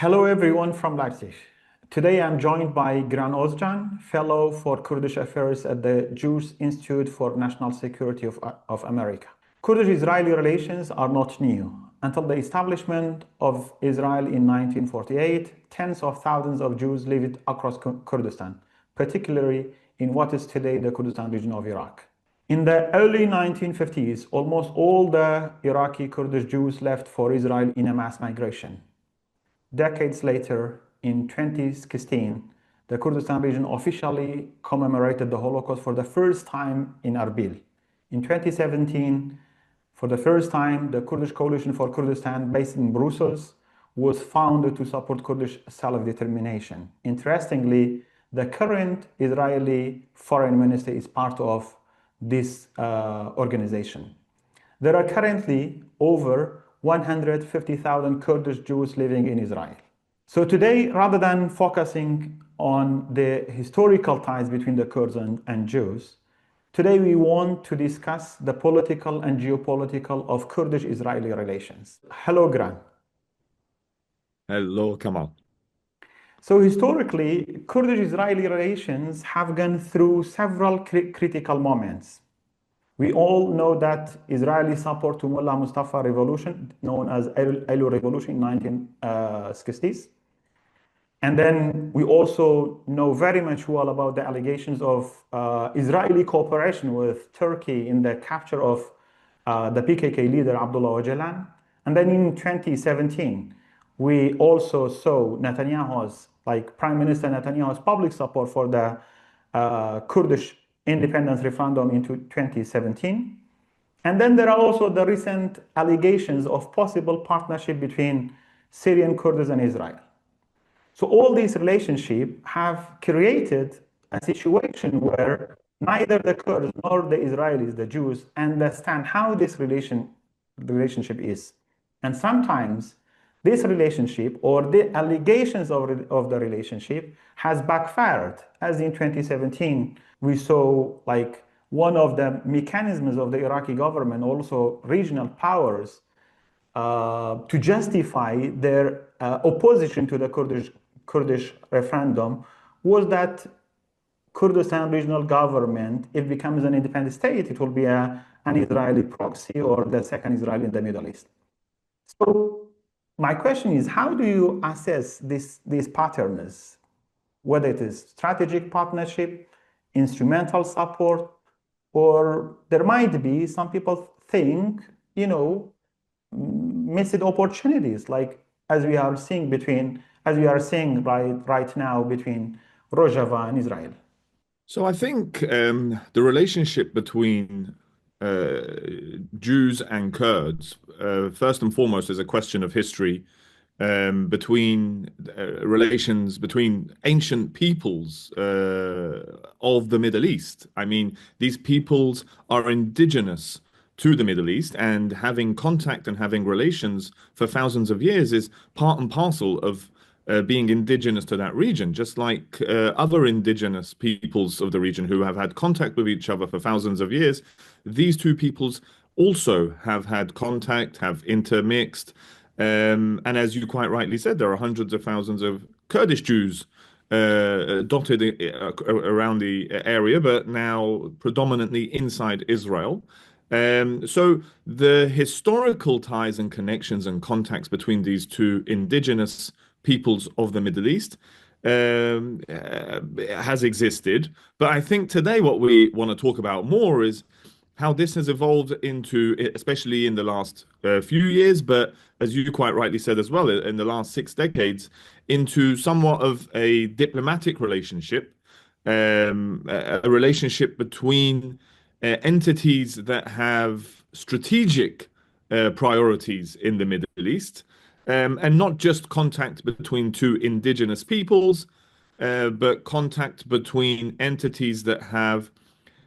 Hello everyone from Leipzig. Today I'm joined by Giran Ozcan, Fellow for Kurdish Affairs at the Jewish Institute for National Security of America. Kurdish-Israeli relations are not new. Until the establishment of Israel in 1948, tens of thousands of Jews lived across Kurdistan, particularly in what is today the Kurdistan region of Iraq. In the early 1950s, almost all the Iraqi Kurdish Jews left for Israel in a mass migration. Decades later, in 2016, the Kurdistan region officially commemorated the Holocaust for the first time in Erbil. In 2017, for the first time, the Kurdish Coalition for Kurdistan, based in Brussels, was founded to support Kurdish self-determination. Interestingly, the current Israeli foreign minister is part of this organization. There are currently over 150,000 Kurdish Jews living in Israel. So today, rather than focusing on the historical ties between the Kurds and Jews, today we want to discuss the political and geopolitical of Kurdish-Israeli relations. Hello, Gran. Hello, Kamal. So historically, Kurdish-Israeli relations have gone through several critical moments. We all know that Israeli support to Mullah Mustafa revolution, known as Elu revolution in 1960s. And then we also know very much well about the allegations of Israeli cooperation with Turkey in the capture of the PKK leader Abdullah Öcalan. And then in 2017, we also saw Netanyahu's, like Prime Minister Netanyahu's public support for the Kurdish independence referendum into 2017. And then there are also the recent allegations of possible partnership between Syrian Kurds and Israel. So all these relationships have created a situation where neither the Kurds nor the Israelis, the Jews, understand how this relationship is. And sometimes this relationship or the allegations of the relationship has backfired, as in 2017 we saw like one of the mechanisms of the Iraqi government, also regional powers, to justify their opposition to the Kurdish referendum was that Kurdistan regional government, if it becomes an independent state, it will be an Israeli proxy or the second Israel in the Middle East. So my question is, how do you assess these patterns, whether it is strategic partnership, instrumental support, or there might be, some people think, missed opportunities, like as we are seeing right now between Rojava and Israel. So I think the relationship between Jews and Kurds, first and foremost, is a question of history between relations between ancient peoples of the Middle East. I mean, these peoples are indigenous to the Middle East, and having contact and having relations for thousands of years is part and parcel of being indigenous to that region, just like other indigenous peoples of the region who have had contact with each other for thousands of years. These two peoples also have had contact, have intermixed. And as you quite rightly said, there are hundreds of thousands of Kurdish Jews dotted around the area, but now predominantly inside Israel. So the historical ties and connections and contacts between these two indigenous peoples of the Middle East has existed. But I think today what we want to talk about more is how this has evolved into, especially in the last few years, but as you quite rightly said as well, in the last 6 decades, into somewhat of a diplomatic relationship, a relationship between entities that have strategic priorities in the Middle East, and not just contact between two indigenous peoples, but contact between entities that have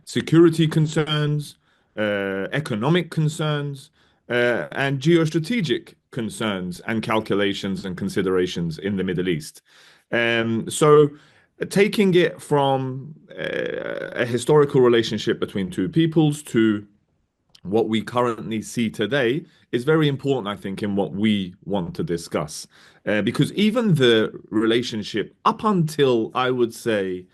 security concerns, economic concerns, and geostrategic concerns and calculations and considerations in the Middle East. So taking it from a historical relationship between two peoples to what we currently see today is very important, I think, in what we want to discuss. Because even the relationship up until, I would say,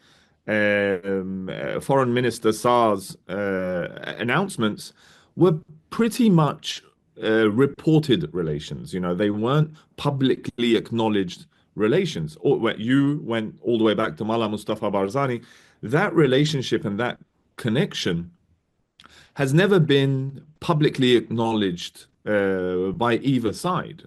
Foreign Minister Saar's announcements were pretty much reported relations. You know, they weren't publicly acknowledged relations. Or when you went all the way back to Mullah Mustafa Barzani, that relationship and that connection has never been publicly acknowledged by either side.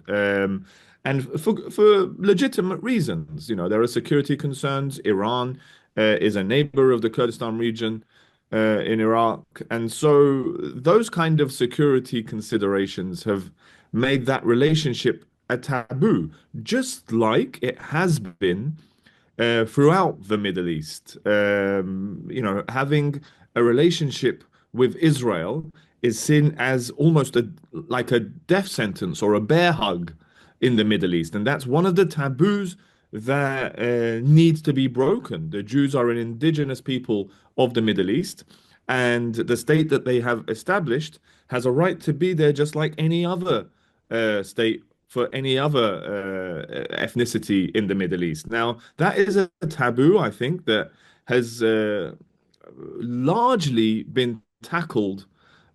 And for legitimate reasons. You know, there are security concerns. Iran is a neighbor of the Kurdistan region in Iraq. And so those kind of security considerations have made that relationship a taboo, just like it has been throughout the Middle East. You know, having a relationship with Israel is seen as almost like a death sentence or a bear hug in the Middle East, and that's one of the taboos that needs to be broken. The Jews are an indigenous people of the Middle East, and the state that they have established has a right to be there just like any other state for any other ethnicity in the Middle East. Now, that is a taboo, I think, that has largely been tackled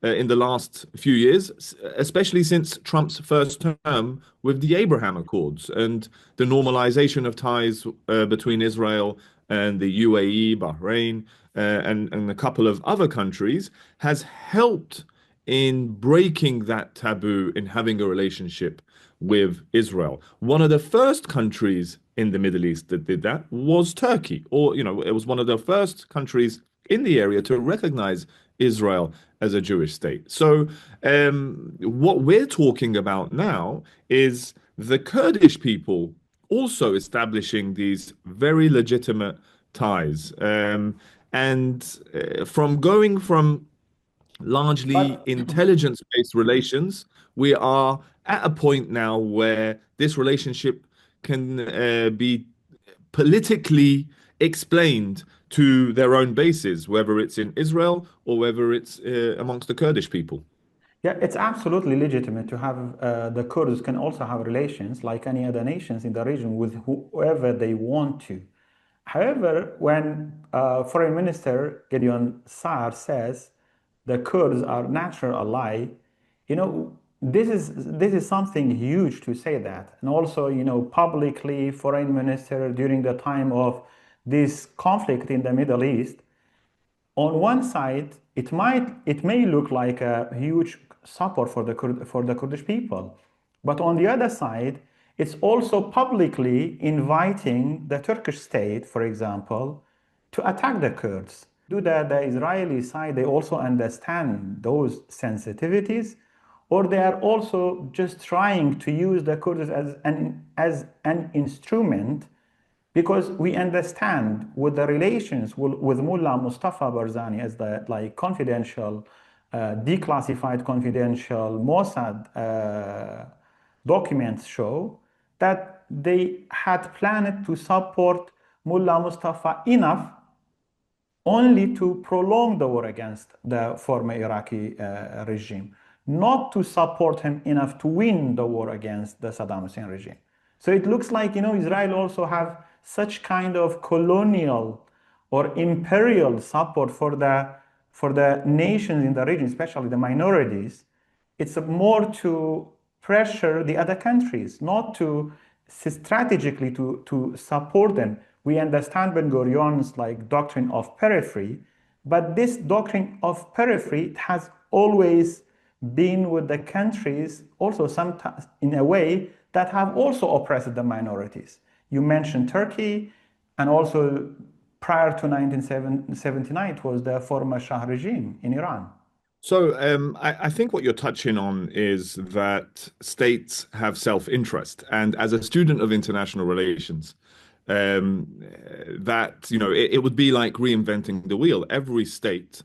in the last few years, especially since Trump's first term with the Abraham Accords and the normalization of ties between Israel and the UAE, Bahrain, and a couple of other countries has helped in breaking that taboo in having a relationship with Israel. One of the first countries in the Middle East that did that was Turkey, or, you know, it was one of the first countries in the area to recognize Israel as a Jewish state. So, what we're talking about now is the Kurdish people also establishing these very legitimate ties. And from going from largely But intelligence-based relations, we are at a point now where this relationship can be politically explained to their own bases, whether it's in Israel or whether it's amongst the Kurdish people. yeah, it's absolutely legitimate to have the Kurds can also have relations like any other nations in the region with whoever they want to. However, when Foreign Minister Gideon Saar says the Kurds are natural ally, you know, this is something huge to say that. And also, you know, publicly, Foreign Minister during the time of this conflict in the Middle East, on one side, it may look like a huge support for the Kurdish people, but on the other side, it's also publicly inviting the Turkish state, for example, to attack the Kurds. Do the Israeli side they also understand those sensitivities, or they are also just trying to use the Kurds as an instrument because we understand with the relations with Mullah Mustafa Barzani as the like confidential, declassified confidential Mossad documents show that they had planned to support Mullah Mustafa enough only to prolong the war against the former Iraqi regime, not to support him enough to win the war against the Saddam Hussein regime. So it looks like, you know, Israel also have such kind of colonial or imperial support for the nations in the region, especially the minorities. It's more to pressure the other countries, not to strategically to support them. We understand Ben Gurion's like doctrine of periphery, but this doctrine of periphery has always been with the countries also sometimes in a way that have also oppressed the minorities. You mentioned Turkey, and also prior to 1979, it was the former Shah regime in Iran. So I think what you're touching on is that states have self-interest, and as a student of international relations, um, that it would be like reinventing the wheel. Every state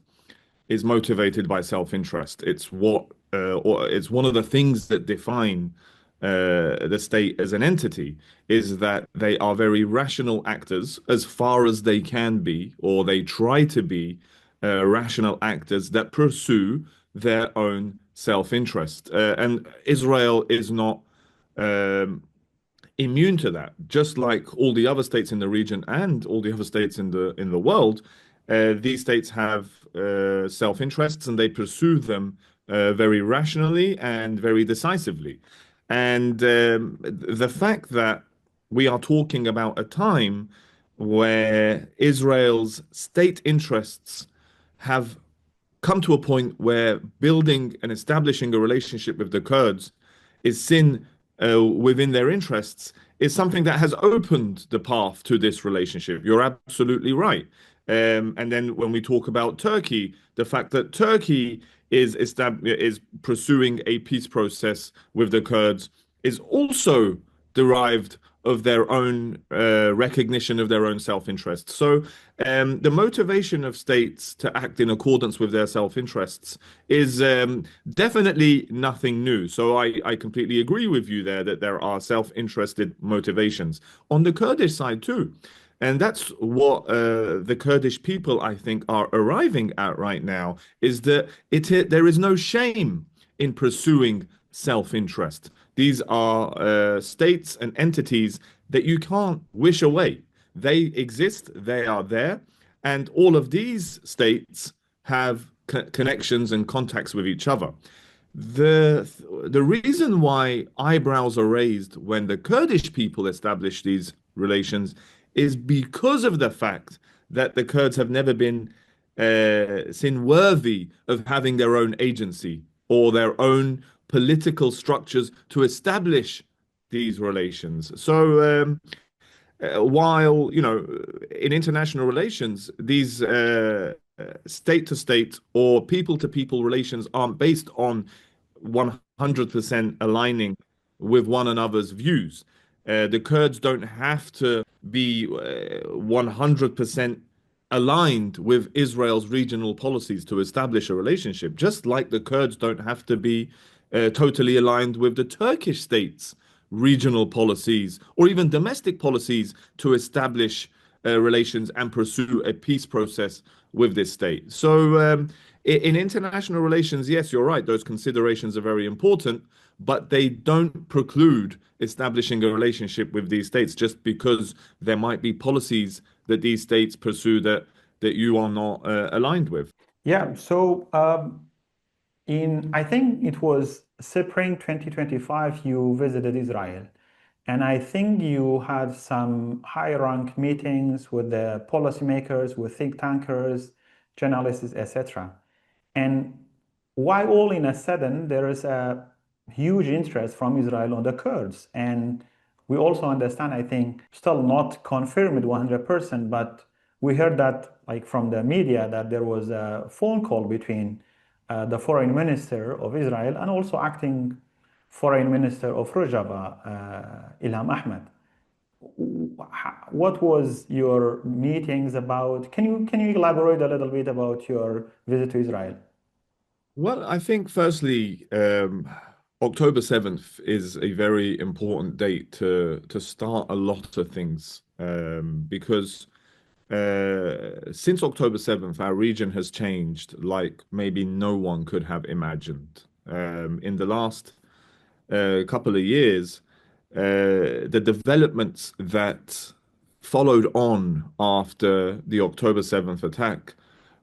is motivated by self-interest. Or it's one of the things that define the state as an entity is that they are very rational actors as far as they can be, or they try to be rational actors that pursue their own self-interest. And Israel is not um, immune to that. Just like all the other states in the region and all the other states in the world, these states have self-interests and they pursue them very rationally and very decisively. And the fact that we are talking about a time where Israel's state interests have come to a point where building and establishing a relationship with the Kurds is seen within their interests is something that has opened the path to this relationship. You're absolutely right. And then when we talk about Turkey, the fact that Turkey is pursuing a peace process with the Kurds is also derived of their own recognition of their own self-interest. So the motivation of states to act in accordance with their self-interests is definitely nothing new. So I completely agree with you there that there are self-interested motivations on the Kurdish side too. And that's what the Kurdish people, I think, are arriving at right now, is that there is no shame in pursuing self-interest. These are states and entities that you can't wish away. They exist, they are there, and all of these states have connections and contacts with each other. The reason why eyebrows are raised when the Kurdish people establish these relations is because of the fact that the Kurds have never been seen worthy of having their own agency or their own political structures to establish these relations. So while, you know, in international relations, these state-to-state or people-to-people relations aren't based on 100% aligning with one another's views. The Kurds don't have to be 100% aligned with Israel's regional policies to establish a relationship, just like the Kurds don't have to be totally aligned with the Turkish state's regional policies or even domestic policies to establish relations and pursue a peace process with this state. So in international relations, yes, you're right, those considerations are very important, but they don't preclude establishing a relationship with these states just because there might be policies that these states pursue that you are not aligned with. Yeah, so I think it was spring 2025, you visited Israel. And I think you had some high rank meetings with the policymakers, with think tankers, journalists, etc. And why all in a sudden there is a huge interest from Israel on the Kurds? And we also understand, I think, still not confirmed 100%, but we heard that, like from the media, that there was a phone call between the foreign minister of Israel and also acting foreign minister of Rojava, Ilham Ahmed. What was your meetings about? Can you elaborate a little bit about your visit to Israel? Well, I think firstly, October 7th is a very important date to start a lot of things because since October 7th, our region has changed like maybe no one could have imagined. In the last couple of years, the developments that followed on after the October 7th attack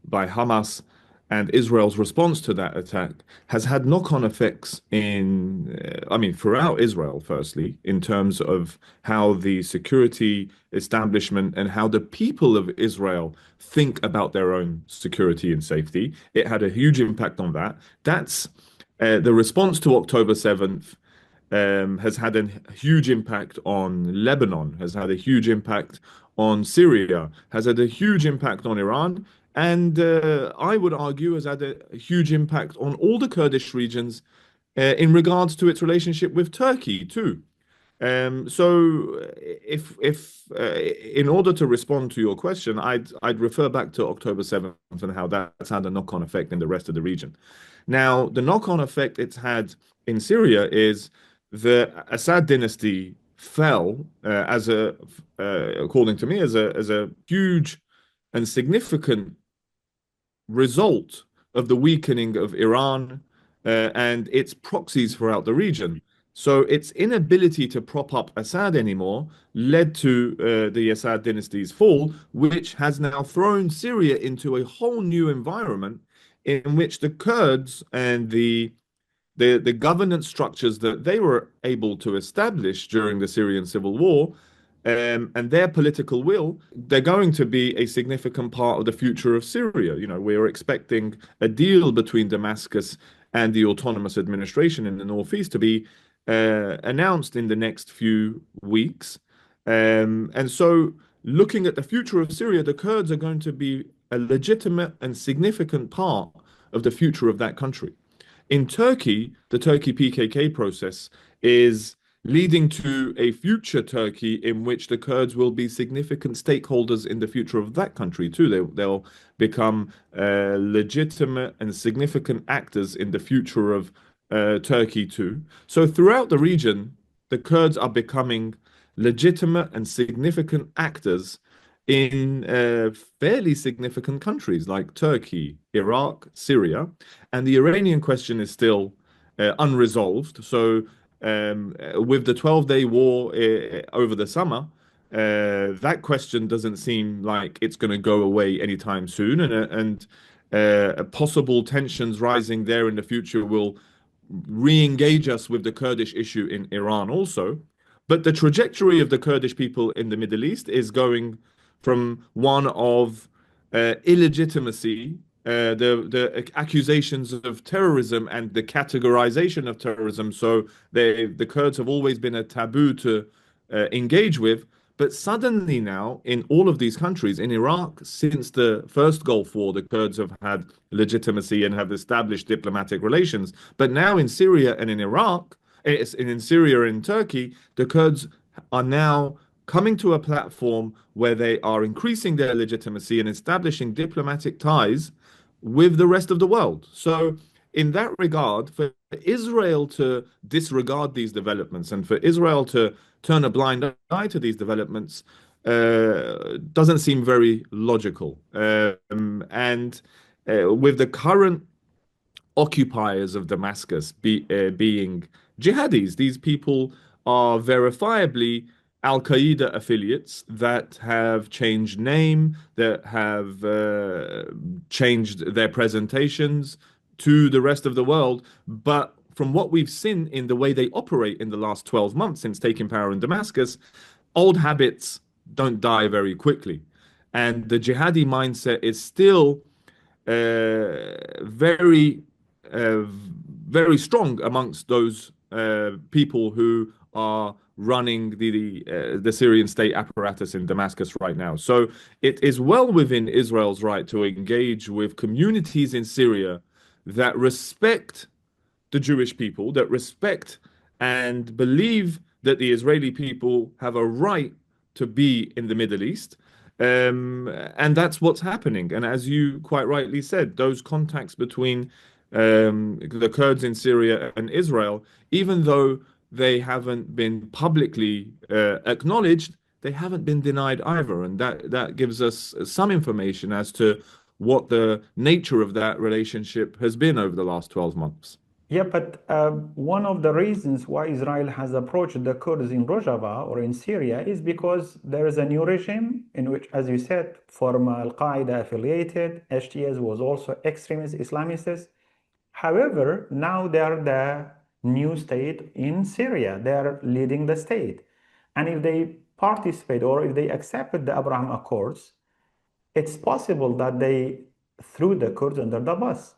by Hamas and Israel's response to that attack has had knock-on effects I mean, throughout Israel, firstly, in terms of how the security establishment and how the people of Israel think about their own security and safety. It had a huge impact on that. That's the response to October 7th has had a huge impact on Lebanon, has had a huge impact on Syria, has had a huge impact on Iran, and I would argue has had a huge impact on all the Kurdish regions in regards to its relationship with Turkey too. So if in order to respond to your question, I'd refer back to October 7th and how that's had a knock-on effect in the rest of the region. Now, the knock-on effect it's had in Syria is the Assad dynasty fell according to me, as a huge and significant result of the weakening of Iran and its proxies throughout the region. So its inability to prop up Assad anymore led to the Assad dynasty's fall, which has now thrown Syria into a whole new environment in which the Kurds and the governance structures that they were able to establish during the Syrian civil war and their political will, they're going to be a significant part of the future of Syria. You know, we're expecting a deal between Damascus and the autonomous administration in the northeast to be announced in the next few weeks. And so, looking at the future of Syria, the Kurds are going to be a legitimate and significant part of the future of that country. In Turkey, the Turkey PKK process is leading to a future Turkey in which the Kurds will be significant stakeholders in the future of that country too. They'll become legitimate and significant actors in the future of Turkey too. So throughout the region, the Kurds are becoming legitimate and significant actors in fairly significant countries like Turkey, Iraq, Syria, and the Iranian question is still unresolved. So, with the 12-day war over the summer, that question doesn't seem like it's going to go away anytime soon, and possible tensions rising there in the future will re-engage us with the Kurdish issue in Iran also. But the trajectory of the Kurdish people in the Middle East is going from one of illegitimacy, the accusations of terrorism and the categorization of terrorism. So the Kurds have always been a taboo to engage with. But suddenly now, in all of these countries, in Iraq, since the first Gulf War, the Kurds have had legitimacy and have established diplomatic relations. But now in Syria and in Iraq, in Syria and Turkey, the Kurds are now coming to a platform where they are increasing their legitimacy and establishing diplomatic ties with the rest of the world. So, in that regard, for Israel to disregard these developments and for Israel to turn a blind eye to these developments doesn't seem very logical. And with the current occupiers of Damascus being jihadis. These people are verifiably Al Qaeda affiliates that have changed name, that have changed their presentations to the rest of the world. But from what we've seen in the way they operate in the last 12 months since taking power in Damascus, old habits don't die very quickly. And the jihadi mindset is still very, very strong amongst those people who are running the Syrian state apparatus in Damascus right now. So it is well within Israel's right to engage with communities in Syria that respect the Jewish people, that respect and believe that the Israeli people have a right to be in the Middle East. And that's what's happening. And as you quite rightly said, those contacts between the Kurds in Syria and Israel, even though they haven't been publicly acknowledged, they haven't been denied either. And that gives us some information as to what the nature of that relationship has been over the last 12 months. Yeah, but one of the reasons why Israel has approached the Kurds in Rojava or in Syria is because there is a new regime in which, as you said, former Al-Qaeda affiliated, HTS was also extremist Islamists. However, now they are the new state in Syria. They are leading the state. And if they participate or if they accept the Abraham Accords, it's possible that they threw the Kurds under the bus.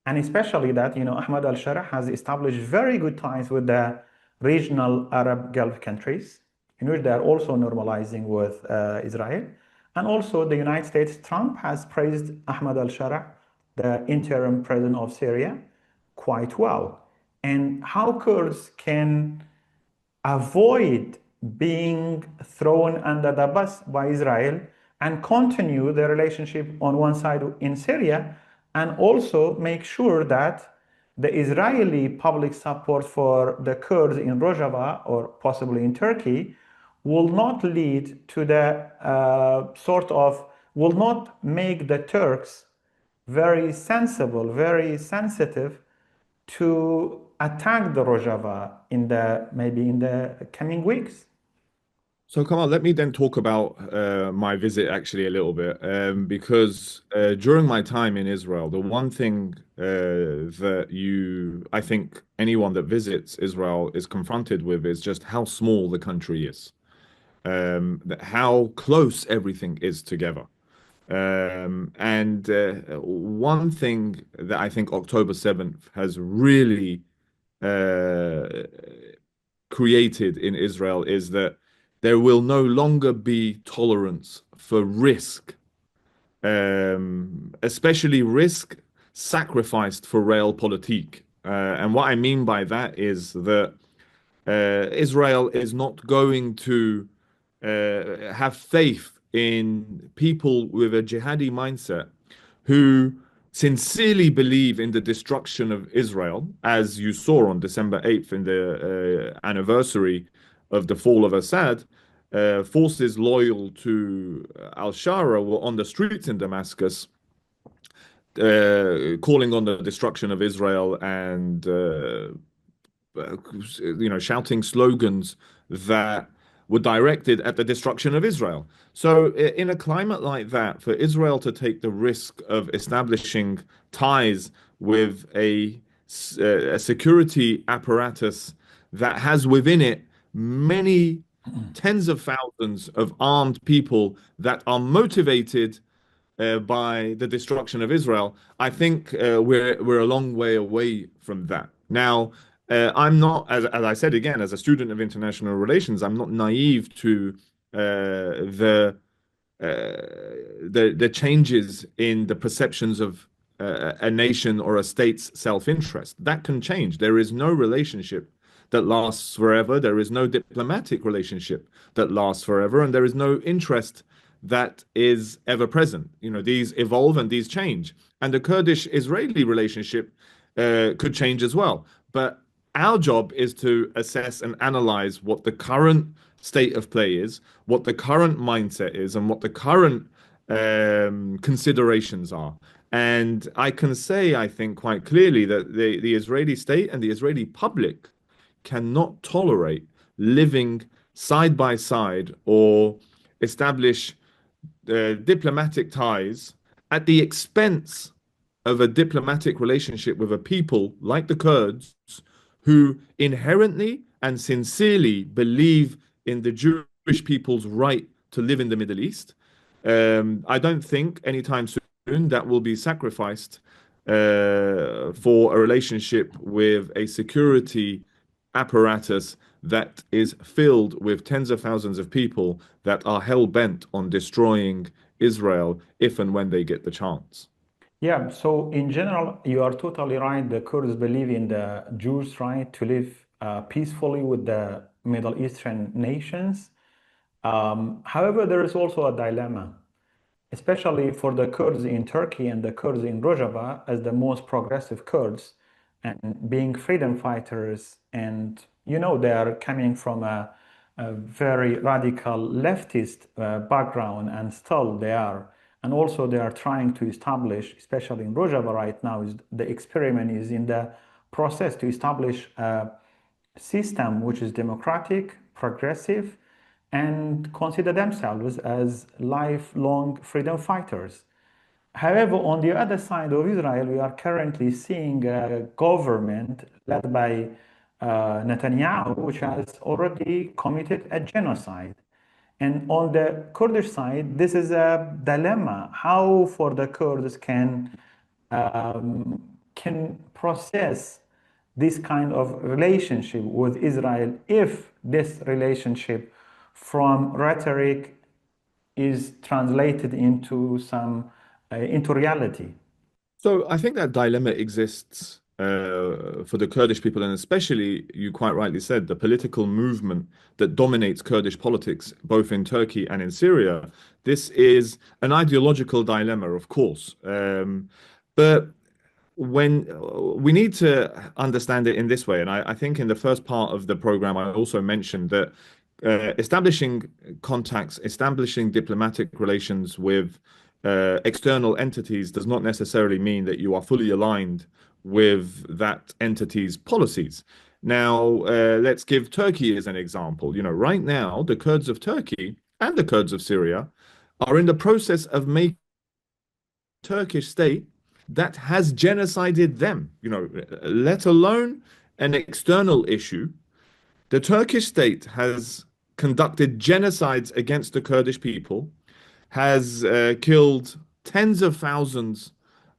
And especially that, Ahmad al-Shara has established very good ties with the regional Arab Gulf countries, in which they are also normalizing with Israel. And also the United States, Trump has praised Ahmad al-Shara, the interim president of Syria, quite well. And how Kurds can avoid being thrown under the bus by Israel and continue the relationship on one side in Syria, and also make sure that the Israeli public support for the Kurds in Rojava or possibly in Turkey will not lead to the will not make the Turks very sensible, very sensitive to attack the Rojava in the maybe in the coming weeks. So, Kamal, let me then talk about my visit actually a little bit, because during my time in Israel, the one thing that I think anyone that visits Israel is confronted with is just how small the country is, how close everything is together. And one thing that I think October 7th has really uh, created in Israel is that there will no longer be tolerance for risk, especially risk sacrificed for realpolitik. And what I mean by that is that Israel is not going to have faith in people with a jihadi mindset who sincerely believe in the destruction of Israel, as you saw on December 8th in the anniversary of the fall of Assad. Forces loyal to al-Shara were on the streets in Damascus, calling on the destruction of Israel and shouting slogans that were directed at the destruction of Israel. So, in a climate like that, for Israel to take the risk of establishing ties with a security apparatus that has within it many tens of thousands of armed people that are motivated by the destruction of Israel, I think we're a long way away from that. Now, I'm not, as I said again, as a student of international relations, I'm not naive to the changes in the perceptions of a nation or a state's self-interest. That can change. There is no relationship that lasts forever. There is no diplomatic relationship that lasts forever, and there is no interest that is ever present. These evolve and these change. And the Kurdish-Israeli relationship could change as well. But our job is to assess and analyze what the current state of play is, what the current mindset is, and what the current considerations are. And I can say, I think, quite clearly that the Israeli state and the Israeli public cannot tolerate living side by side or establish diplomatic ties at the expense of a diplomatic relationship with a people like the Kurds who inherently and sincerely believe in the Jewish people's right to live in the Middle East. I don't think anytime soon that will be sacrificed for a relationship with a security apparatus that is filled with tens of thousands of people that are hell bent on destroying Israel if and when they get the chance. Yeah, so in general, you are totally right. The Kurds believe in the Jews' right to live peacefully with the Middle Eastern nations. However, there is also a dilemma, especially for the Kurds in Turkey and the Kurds in Rojava as the most progressive Kurds and being freedom fighters. And they are coming from a very radical leftist background, and still they are. And also they are trying to establish, especially in Rojava right now, is the experiment is in the process to establish a system which is democratic, progressive, and consider themselves as lifelong freedom fighters. However, on the other side of Israel, we are currently seeing a government led by Netanyahu, which has already committed a genocide. And on the Kurdish side, this is a dilemma. How for the Kurds can process this kind of relationship with Israel if this relationship from rhetoric is translated into reality. So I think that dilemma exists for the Kurdish people, and especially, you quite rightly said, the political movement that dominates Kurdish politics, both in Turkey and in Syria. This is an ideological dilemma, of course. But when we need to understand it in this way, and I think in the first part of the program, I also mentioned that establishing contacts, establishing diplomatic relations with external entities does not necessarily mean that you are fully aligned with that entity's policies. Now, let's give Turkey as an example. Right now, the Kurds of Turkey and the Kurds of Syria are in the process of making a Turkish state that has genocided them, let alone an external issue. The Turkish state has conducted genocides against the Kurdish people, has killed tens of thousands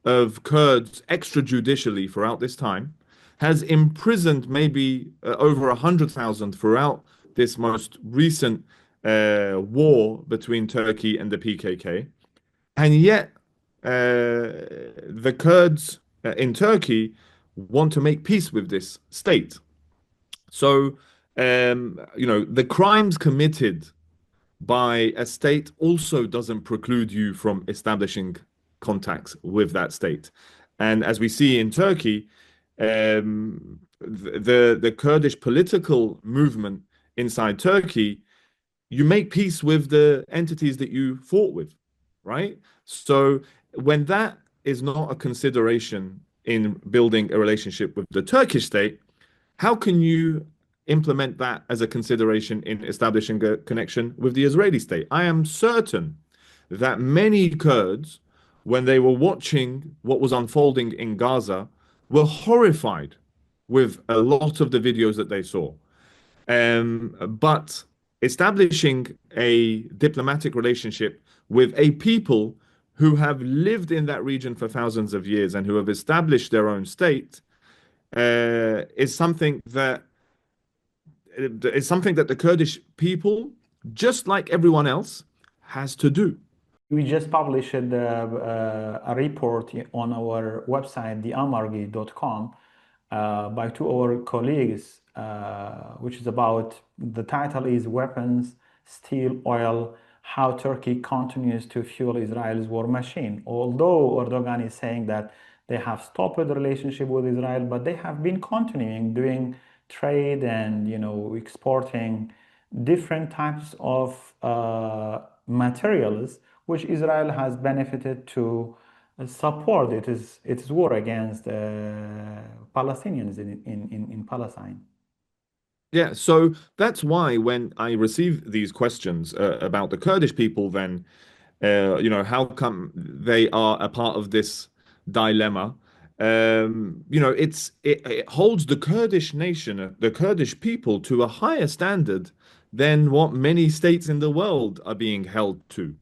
of Kurds extrajudicially throughout this time, has imprisoned maybe over 100,000 throughout this most recent war between Turkey and the PKK. And yet, the Kurds in Turkey want to make peace with this state. So, the crimes committed by a state also doesn't preclude you from establishing contacts with that state. And as we see in Turkey, the Kurdish political movement inside Turkey, you make peace with the entities that you fought with, right? So when that is not a consideration in building a relationship with the Turkish state, how can you implement that as a consideration in establishing a connection with the Israeli state? I am certain that many Kurds, when they were watching what was unfolding in Gaza, were horrified with a lot of the videos that they saw. But establishing a diplomatic relationship with a people who have lived in that region for thousands of years and who have established their own state is something that the Kurdish people, just like everyone else, has to do. We just published a report on our website, theamargi.com, by two of our colleagues, which is about, the title is Weapons, Steel, Oil, How Turkey Continues to Fuel Israel's War Machine. Although Erdogan is saying that they have stopped the relationship with Israel, but they have been continuing doing trade and exporting different types of materials which Israel has benefited to support its war against Palestinians in Palestine. Yeah, so that's why when I receive these questions about the Kurdish people, then how come they are a part of this dilemma? It holds the Kurdish nation, the Kurdish people, to a higher standard than what many states in the world are being held to.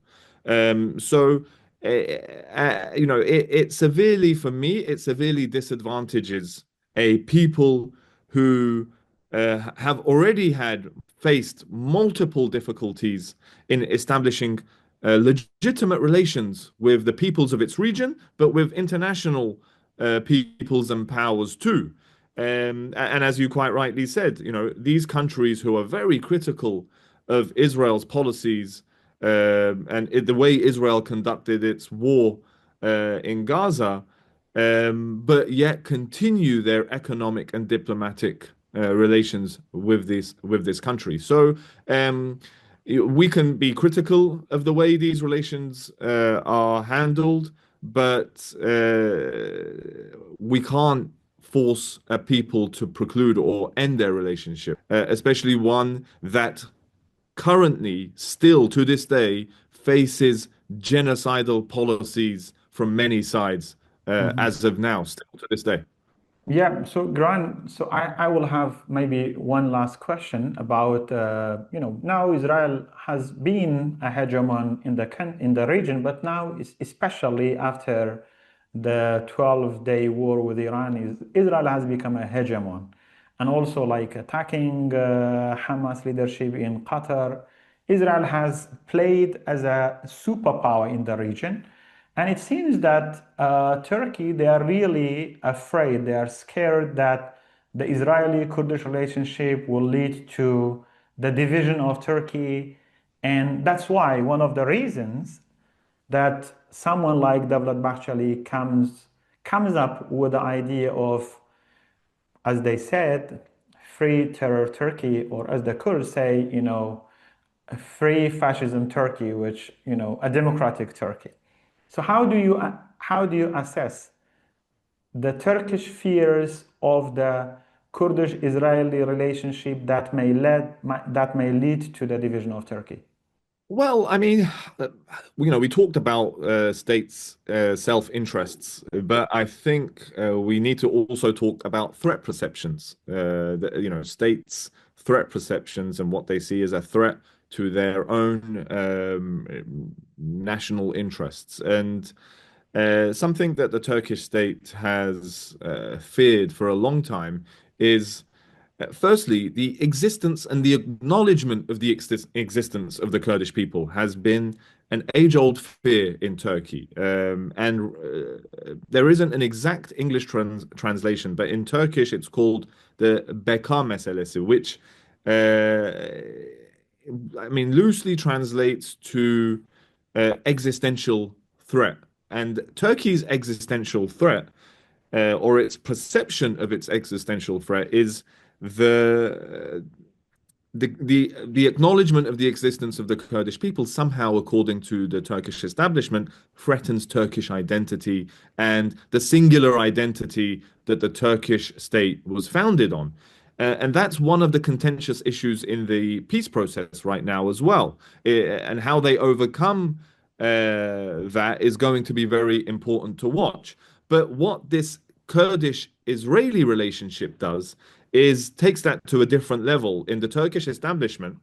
So, it severely, for me, it severely disadvantages a people who have already faced multiple difficulties in establishing legitimate relations with the peoples of its region, but with international peoples and powers too. And as you quite rightly said, these countries who are very critical of Israel's policies and the way Israel conducted its war in Gaza, but yet continue their economic and diplomatic relations with this country. So we can be critical of the way these relations are handled, but we can't force a people to preclude or end their relationship, especially one that currently, still to this day, faces genocidal policies from many sides, as of now, still to this day. Yeah, so Gran, so I will have maybe one last question about, now Israel has been a hegemon in the region, but now especially after the 12-day war with Iran, Israel has become a hegemon, and also like attacking Hamas leadership in Qatar. Israel has played as a superpower in the region. And it seems that Turkey, they are really afraid, they are scared that the Israeli-Kurdish relationship will lead to the division of Turkey. And that's why one of the reasons that someone like Devlet Bahçeli comes up with the idea of, as they said, free terror Turkey, or as the Kurds say, a free fascism Turkey, which, a democratic Turkey. So how do you assess the Turkish fears of the Kurdish-Israeli relationship that may lead to the division of Turkey? Well, I mean, we talked about states' self-interests, but I think we need to also talk about threat perceptions. States' threat perceptions and what they see as a threat to their own national interests. And something that the Turkish state has feared for a long time is firstly, the existence and the acknowledgement of the existence of the Kurdish people has been an age-old fear in Turkey. And there isn't an exact English translation, but in Turkish it's called the beka meselesi, which I mean loosely translates to existential threat. And Turkey's existential threat, or its perception of its existential threat, is the the acknowledgement of the existence of the Kurdish people somehow, according to the Turkish establishment, threatens Turkish identity and the singular identity that the Turkish state was founded on. And that's one of the contentious issues in the peace process right now as well. And how they overcome that is going to be very important to watch. But what this Kurdish-Israeli relationship does is takes that to a different level. In the Turkish establishment,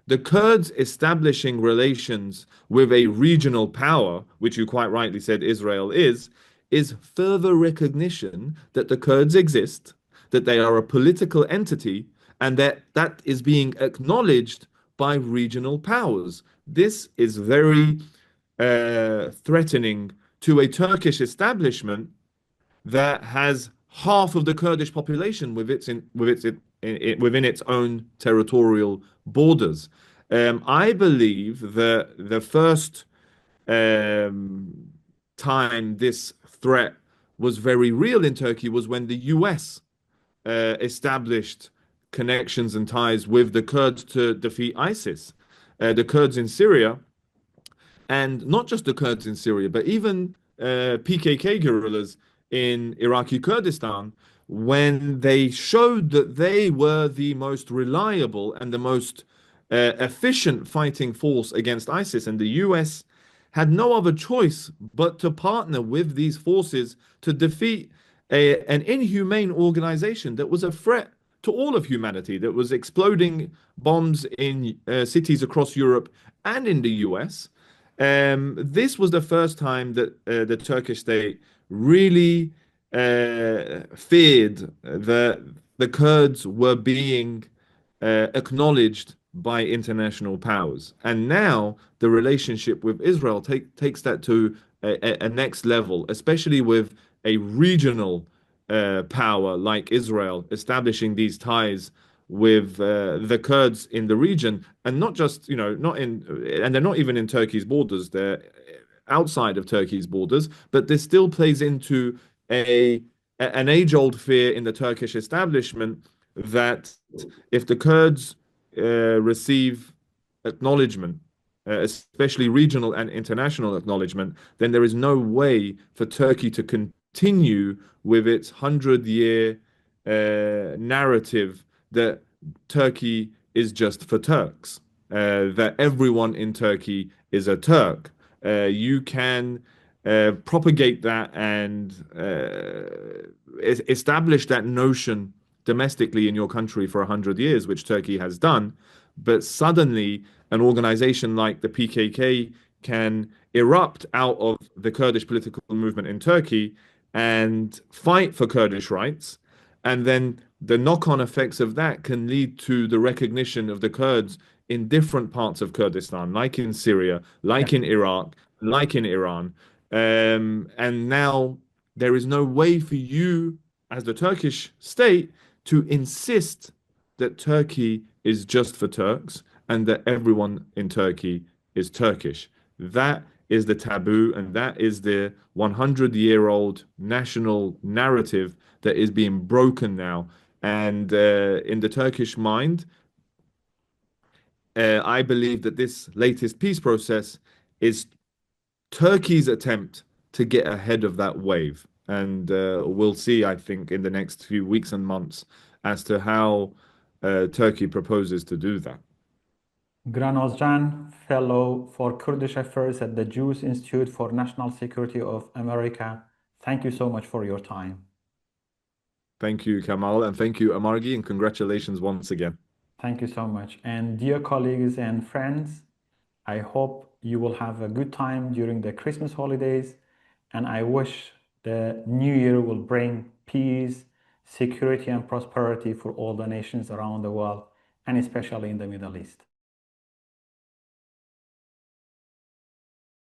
the Kurds establishing relations with a regional power, which you quite rightly said Israel is further recognition that the Kurds exist, that they are a political entity, and that is being acknowledged by regional powers. This is very threatening to a Turkish establishment that has half of the Kurdish population within its own territorial borders. I believe that the first time this threat was very real in Turkey was when the US established connections and ties with the Kurds to defeat ISIS. The Kurds in Syria, and not just the Kurds in Syria, but even PKK guerrillas in Iraqi Kurdistan, when they showed that they were the most reliable and the most efficient fighting force against ISIS, and the US had no other choice but to partner with these forces to defeat an inhumane organization that was a threat to all of humanity, that was exploding bombs in cities across Europe and in the US. This was the first time that the Turkish state really feared that the Kurds were being acknowledged by international powers. And now the relationship with Israel takes that to a next level, especially with a regional power like Israel establishing these ties with the Kurds in the region, and not just, and they're not even in Turkey's borders, they're outside of Turkey's borders, but this still plays into an age-old fear in the Turkish establishment that if the Kurds receive acknowledgement, especially regional and international acknowledgement, then there is no way for Turkey to continue with its 100-year narrative that Turkey is just for Turks, that everyone in Turkey is a Turk. You can propagate that and establish that notion domestically in your country for 100 years, which Turkey has done. But suddenly, an organization like the PKK can erupt out of the Kurdish political movement in Turkey and fight for Kurdish rights. And then the knock-on effects of that can lead to the recognition of the Kurds in different parts of Kurdistan, like in Syria, like in Iraq, like in Iran. And now there is no way for you, as the Turkish state, to insist that Turkey is just for Turks and that everyone in Turkey is Turkish. That is the taboo, and that is the 100-year-old national narrative that is being broken now. And in the Turkish mind, I believe that this latest peace process is Turkey's attempt to get ahead of that wave. And we'll see, I think, in the next few weeks and months as to how Turkey proposes to do that. Giran Ozcan, Fellow for Kurdish Affairs at the Jewish Institute for National Security of America. Thank you so much for your time. Thank you, Kamal, and thank you, Amargi, and congratulations once again. Thank you so much. And dear colleagues and friends, I hope you will have a good time during the Christmas holidays, and I wish the new year will bring peace, security, and prosperity for all the nations around the world, and especially in the Middle East.